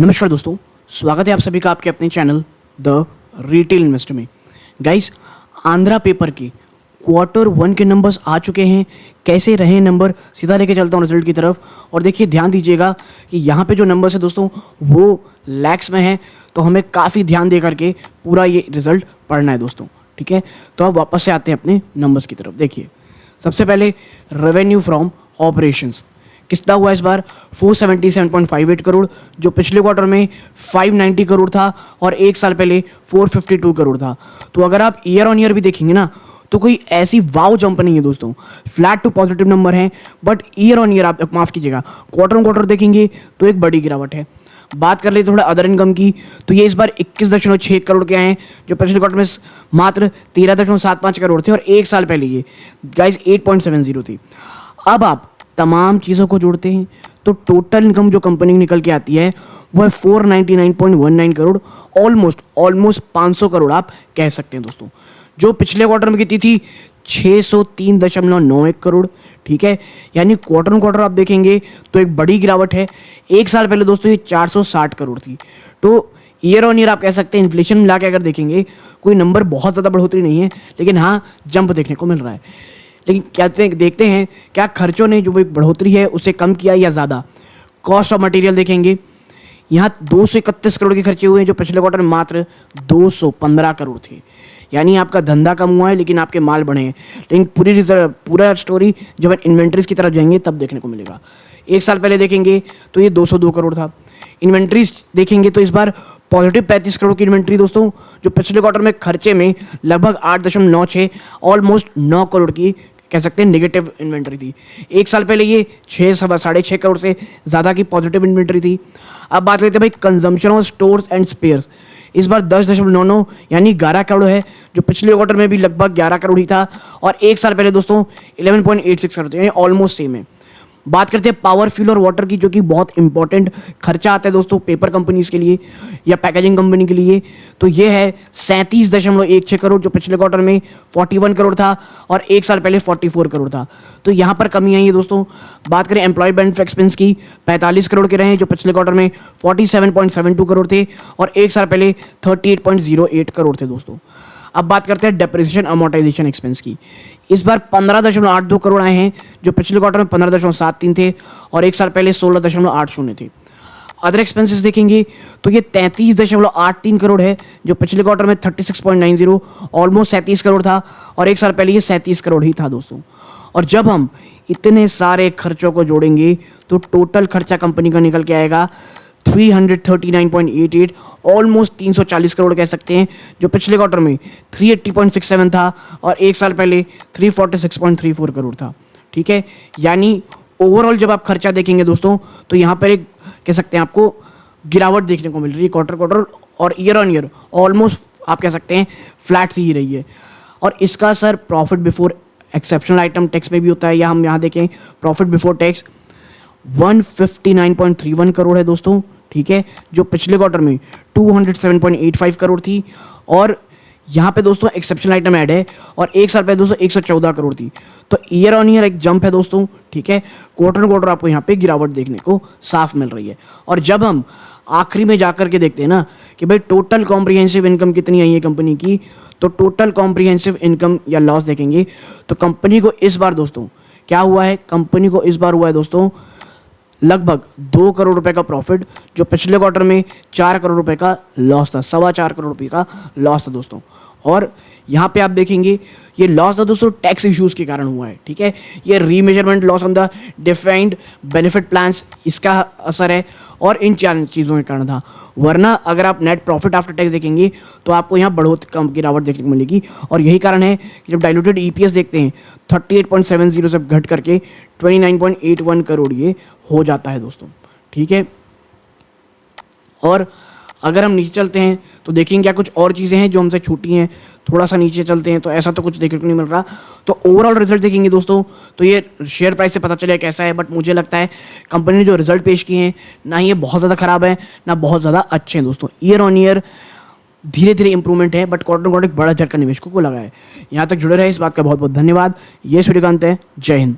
नमस्कार दोस्तों, स्वागत है आप सभी का आपके अपने चैनल द रिटेल इन्वेस्टर में। गाइस, आंध्रा पेपर के Q1 के नंबर्स आ चुके हैं। कैसे रहे नंबर, सीधा लेके चलता हूँ रिजल्ट की तरफ। और देखिए, ध्यान दीजिएगा कि यहाँ पे जो नंबर्स है दोस्तों वो लैक्स में है, तो हमें काफ़ी ध्यान दे करके पूरा ये रिजल्ट पढ़ना है दोस्तों। ठीक है, तो अब वापस से आते हैं अपने नंबर्स की तरफ। देखिए, सबसे पहले रेवेन्यू फ्रॉम ऑपरेशंस कितना हुआ इस बार 477.58 करोड़, जो पिछले क्वार्टर में 590 करोड़ था और एक साल पहले 452 करोड़ था। तो अगर आप ईयर ऑन ईयर भी देखेंगे ना, तो कोई ऐसी वाव जंप नहीं है दोस्तों, फ्लैट टू पॉजिटिव नंबर है। बट ईयर ऑन ईयर, आप माफ़ कीजिएगा, क्वार्टर ऑन क्वार्टर देखेंगे तो एक बड़ी गिरावट है। बात कर ले थोड़ा अदर इनकम की, तो ये इस बार 21.6 करोड़ के आए हैं, जो पिछले क्वार्टर में मात्र 13.75 करोड़ थे और एक साल पहले ये गाइस 8.70 थी। अब आप तमाम चीज़ों को जोड़ते हैं तो टोटल इनकम जो कंपनी निकल के आती है वो है 499.19 करोड़, ऑलमोस्ट 500 करोड़ आप कह सकते हैं दोस्तों। जो पिछले क्वार्टर में कितनी थी 603.91 करोड़। ठीक है, यानी क्वार्टर ऑन क्वार्टर आप देखेंगे तो एक बड़ी गिरावट है। एक साल पहले दोस्तों ये 460 करोड़ थी। तो ईयर ऑन ईयर आप कह सकते हैं इन्फ्लेशन मिला के अगर देखेंगे कोई नंबर बहुत ज़्यादा बढ़ोतरी नहीं है, लेकिन हाँ जंप देखने को मिल रहा है। लेकिन क्या देखते हैं क्या खर्चों ने जो भी बढ़ोतरी है उसे कम किया या ज़्यादा। कॉस्ट ऑफ मटेरियल देखेंगे, यहाँ 231 करोड़ के खर्चे हुए हैं, जो पिछले क्वार्टर में मात्र 215 करोड़ थे। यानी आपका धंधा कम हुआ है लेकिन आपके माल बढ़े हैं। लेकिन पूरा स्टोरी जब इन्वेंट्रीज की तरफ जाएंगे तब देखने को मिलेगा। एक साल पहले देखेंगे तो ये 202 करोड़ था। इन्वेंट्रीज देखेंगे तो इस बार पॉजिटिव 35 करोड़ की इन्वेंट्री दोस्तों, जो पिछले क्वार्टर में खर्चे में लगभग 8.96 ऑलमोस्ट 9 करोड़ की कह सकते हैं नेगेटिव इन्वेंट्री थी। एक साल पहले ये 6.5 करोड़ से ज़्यादा की पॉजिटिव इन्वेंट्री थी। अब बात करते हैं भाई consumption of stores and spheres, इस बार 10.99 यानी 11 करोड़ है, जो पिछले क्वार्टर में भी लगभग 11 करोड़ ही था और एक साल पहले दोस्तों 11.86 करोड़ थे, यानी ऑलमोस्ट सेम है। बात करते हैं पावर, फ्यूल और वाटर की, जो कि बहुत इंपॉर्टेंट खर्चा आता है दोस्तों पेपर कंपनीज के लिए या पैकेजिंग कंपनी के लिए। तो ये है 37.16 करोड़, जो पिछले क्वार्टर में 41 करोड़ था और एक साल पहले 44 करोड़ था। तो यहाँ पर कमी आई है दोस्तों। बात करें एम्प्लॉय बेनिफिट एक्सपेंस की, 45 करोड़ के रहे, जो पिछले क्वार्टर में 47.72 करोड़ थे और एक साल पहले 38.08 करोड़ थे दोस्तों। अब बात करते हैं डेप्रिसिएशन अमोर्टाइजेशन एक्सपेंस की, इस बार 15.82 करोड़ आए हैं, जो पिछले क्वार्टर में 15.73 थे और एक साल पहले 16.80 थे। अदर एक्सपेंसेस देखेंगे तो ये 33.83 करोड़ है, जो पिछले क्वार्टर में 36.90 ऑलमोस्ट 37 करोड़ था और एक साल पहले ये 37 करोड़ ही था दोस्तों। और जब हम इतने सारे खर्चों को जोड़ेंगे तो टोटल खर्चा कंपनी का निकल के आएगा 339.88 ऑलमोस्ट 340 करोड़ कह सकते हैं, जो पिछले क्वार्टर में 380.67 था और एक साल पहले 346.34 करोड़ था। ठीक है, यानी ओवरऑल जब आप खर्चा देखेंगे दोस्तों तो यहाँ पर एक कह सकते हैं आपको गिरावट देखने को मिल रही है क्वार्टर क्वार्टर और ईयर ऑन ईयर ऑलमोस्ट आप कह सकते हैं फ्लैट सी ही रही है। और इसका असर profit before exceptional item tax में भी होता है, या हम यहाँ देखें प्रॉफिट बिफोर टैक्स 159.31 करोड़ है दोस्तों। ठीक है, जो पिछले क्वार्टर में 207.85 करोड़ थी और यहाँ पे दोस्तों एक्सेप्शनल आइटम ऐड है और एक साल पहले दोस्तों 114 करोड़ थी। तो ईयर ऑन ईयर एक जंप है दोस्तों। ठीक है, क्वार्टर क्वार्टर आपको यहाँ पे गिरावट देखने को साफ मिल रही है। और जब हम आखिरी में जाकर के देखते हैं ना कि भाई टोटल कॉम्प्रिहेंसिव इनकम कितनी आई है कंपनी की, तो टोटल कॉम्प्रिहेंसिव इनकम या लॉस देखेंगे तो कंपनी को इस बार दोस्तों क्या हुआ है, कंपनी को इस बार हुआ है दोस्तों लगभग 2 करोड़ रुपए का प्रॉफिट, जो पिछले क्वार्टर में 4 करोड़ रुपए का लॉस था, 4.25 करोड़ रुपए का लॉस था दोस्तों। और यहाँ पे आप देखेंगे ये लॉस था दोस्तों टैक्स इश्यूज़ के कारण हुआ है। ठीक है, ये remeasurement loss on the defined benefit plans, इसका असर है और इन 4 चीज़ों के कारण था। वरना अगर आप नेट प्रॉफिट आफ्टर टैक्स देखेंगे तो आपको यहाँ बढ़ोत कम गिरावट देखने को मिलेगी। और यही कारण है कि जब डाइल्यूटेड EPS देखते हैं 38.70 से घट करके 29.81 करोड़ ये हो जाता है दोस्तों। ठीक है, और अगर हम नीचे चलते हैं तो देखेंगे क्या कुछ और चीज़ें हैं जो हमसे छूटी हैं। थोड़ा सा नीचे चलते हैं तो ऐसा तो कुछ देखने को नहीं मिल रहा। तो ओवरऑल रिजल्ट देखेंगे दोस्तों तो ये शेयर प्राइस से पता चलेगा कैसा है। बट मुझे लगता है कंपनी ने जो रिजल्ट पेश किए हैं ना ये बहुत ज़्यादा ख़राब है ना बहुत ज़्यादा अच्छे हैं दोस्तों। ईयर ऑन ईयर धीरे धीरे इंप्रूवमेंट है, बट क्वार्टर क्वार्टर एक बड़ा झटका निवेशकों को लगा है। यहाँ तक जुड़े रहे, इस बात का बहुत बहुत धन्यवाद। ये सूर्यकांत है, जय हिंद।